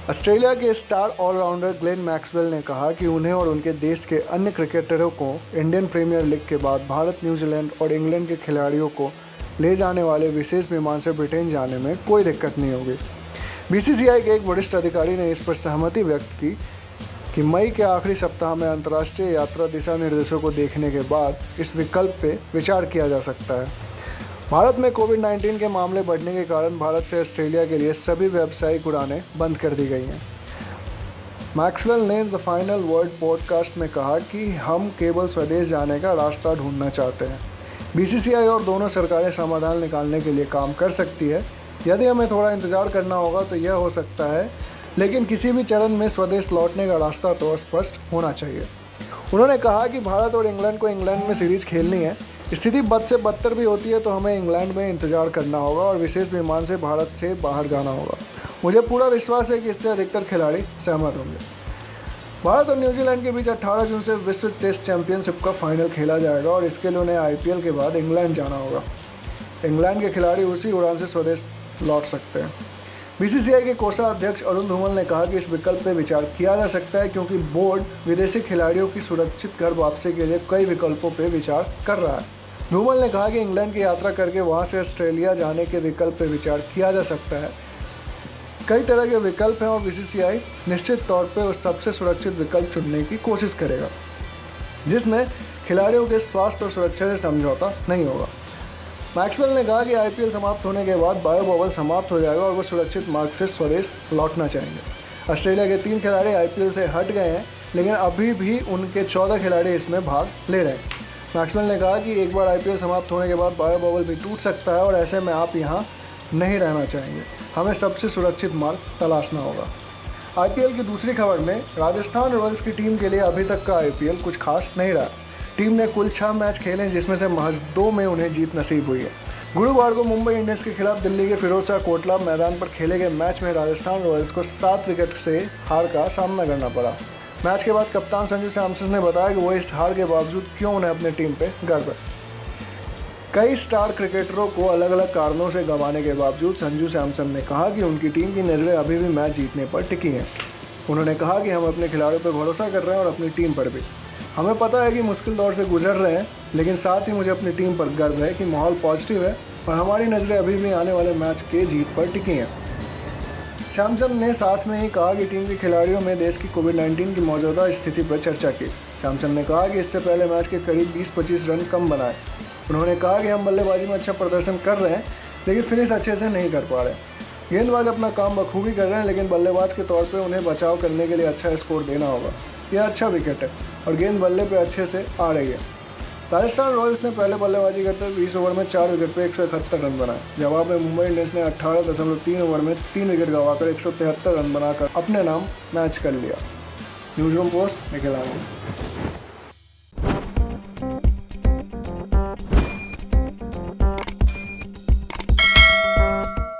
Australia के star allrounder Glenn Maxwell ने कहा कि उन्हें और उनके देश के अन्य क्रिकेटरों को इंडियन प्रीमियर लीग के बाद भारत, न्यूजीलैंड और इंग्लैंड के खिलाड़ियों को ले जाने वाले विशेष विमान से ब्रिटेन जाने में कोई दिक्कत नहीं होगी। बीसीसीआई के एक वरिष्ठ अधिकारी ने इस पर सहमति व्यक्त की कि मई के आखिरी सप्ताह में अंतर्राष्ट्रीय यात्रा दिशा निर्देशों को देखने के बाद इस विकल्प पर विचार किया जा सकता है। भारत में कोविड-19 के मामले बढ़ने के कारण भारत से ऑस्ट्रेलिया के लिए सभी व्यावसायिक उड़ानें बंद कर दी गई हैं। मैक्सवेल ने द फाइनल वर्ड पॉडकास्ट में कहा कि हम केवल स्वदेश जाने का रास्ता ढूंढना चाहते हैं। बीसीसीआई और दोनों सरकारें समाधान निकालने के लिए काम कर सकती है। यदि हमें थोड़ा इंतजार करना होगा तो यह हो सकता है, लेकिन किसी भी चरण में स्वदेश लौटने का रास्ता तो स्पष्ट होना चाहिए। उन्होंने कहा कि भारत और इंग्लैंड को इंग्लैंड में सीरीज खेलनी है। स्थिति बद से बदतर भी होती है तो हमें इंग्लैंड में इंतजार करना होगा और विशेष विमान से भारत से बाहर जाना होगा। मुझे पूरा विश्वास है कि इससे अधिकतर खिलाड़ी सहमत होंगे। भारत और न्यूजीलैंड के बीच 18 जून से विश्व टेस्ट चैंपियनशिप का फाइनल खेला जाएगा और इसके लिए उन्हें आईपीएल के बाद इंग्लैंड जाना होगा। इंग्लैंड के खिलाड़ी उसी उड़ान से स्वदेश लौट सकते हैं। बीसीसीआई के कोषाध्यक्ष अरुण धूमल ने कहा कि इस विकल्प पर विचार किया जा सकता है क्योंकि बोर्ड विदेशी खिलाड़ियों की सुरक्षित घर वापसी के लिए कई विकल्पों पर विचार कर रहा है। धूमल ने कहा कि इंग्लैंड की यात्रा करके वहां से ऑस्ट्रेलिया जाने के विकल्प पर विचार किया जा सकता है। कई तरह के विकल्प हैं और बीसीसीआई निश्चित तौर पर उस सबसे सुरक्षित विकल्प चुनने की कोशिश करेगा जिसमें खिलाड़ियों के स्वास्थ्य और सुरक्षा से समझौता नहीं होगा। मैक्सवेल ने कहा कि आईपीएल समाप्त होने के बाद बायो बबल समाप्त हो जाएगा और वो सुरक्षित मार्ग से स्वदेश लौटना चाहेंगे। ऑस्ट्रेलिया के 3 खिलाड़ी आईपीएल से हट गए हैं, लेकिन अभी भी उनके 14 खिलाड़ी इसमें भाग ले रहे हैं। मैक्सवेल ने कहा कि एक बार आईपीएल समाप्त होने के बाद बायो बबल भी टूट सकता है और ऐसे में आप यहाँ नहीं रहना चाहेंगे। हमें सबसे सुरक्षित मार्ग तलाशना होगा। आईपीएल की दूसरी खबर में राजस्थान रॉयल्स की टीम के लिए अभी तक का आईपीएल कुछ खास नहीं रहा। टीम ने कुल 6 मैच खेले जिसमें से महज 2 में उन्हें जीत नसीब हुई है। गुरुवार को मुंबई इंडियंस के खिलाफ दिल्ली के फिरोजशाह कोटला मैदान पर खेले गए मैच में राजस्थान रॉयल्स को 7 विकेट से हार का सामना करना पड़ा। मैच के बाद कप्तान संजू सैमसन ने बताया कि वो इस हार के बावजूद क्यों उन्हें अपनी टीम पे गर्व है। कई स्टार क्रिकेटरों को अलग अलग कारणों से गंवाने के बावजूद संजू सैमसन ने कहा कि उनकी टीम की नज़रें अभी भी मैच जीतने पर टिकी हैं। उन्होंने कहा कि हम अपने खिलाड़ियों पर भरोसा कर रहे हैं और अपनी टीम पर भी। हमें पता है कि मुश्किल दौर से गुजर रहे हैं, लेकिन साथ ही मुझे अपनी टीम पर गर्व है कि माहौल पॉजिटिव है और हमारी नज़रें अभी भी आने वाले मैच के जीत पर टिकी हैं। सैमसन ने साथ में ही कहा कि टीम के खिलाड़ियों में देश की कोविड-19 की मौजूदा स्थिति पर चर्चा की। सैमसन ने कहा कि इससे पहले मैच के करीब 20-25 रन कम बनाए। उन्होंने कहा कि हम बल्लेबाजी में अच्छा प्रदर्शन कर रहे हैं, लेकिन फिनिश अच्छे से नहीं कर पा रहे। गेंदबाज अपना काम बखूबी कर रहे हैं, लेकिन बल्लेबाज के तौर पर उन्हें बचाव करने के लिए अच्छा स्कोर देना होगा। यह अच्छा विकेट है और गेंद बल्ले पर अच्छे से आ रही है। राजस्थान रॉयल्स ने पहले बल्लेबाजी करते हुए 20 ओवर में 4 विकेट पर 171 रन बनाए। जवाब में मुंबई इंडियंस ने 18.3 ओवर में 3 विकेट गंवाकर 173 रन बनाकर अपने नाम मैच कर लिया। News room post Nikhil Anand.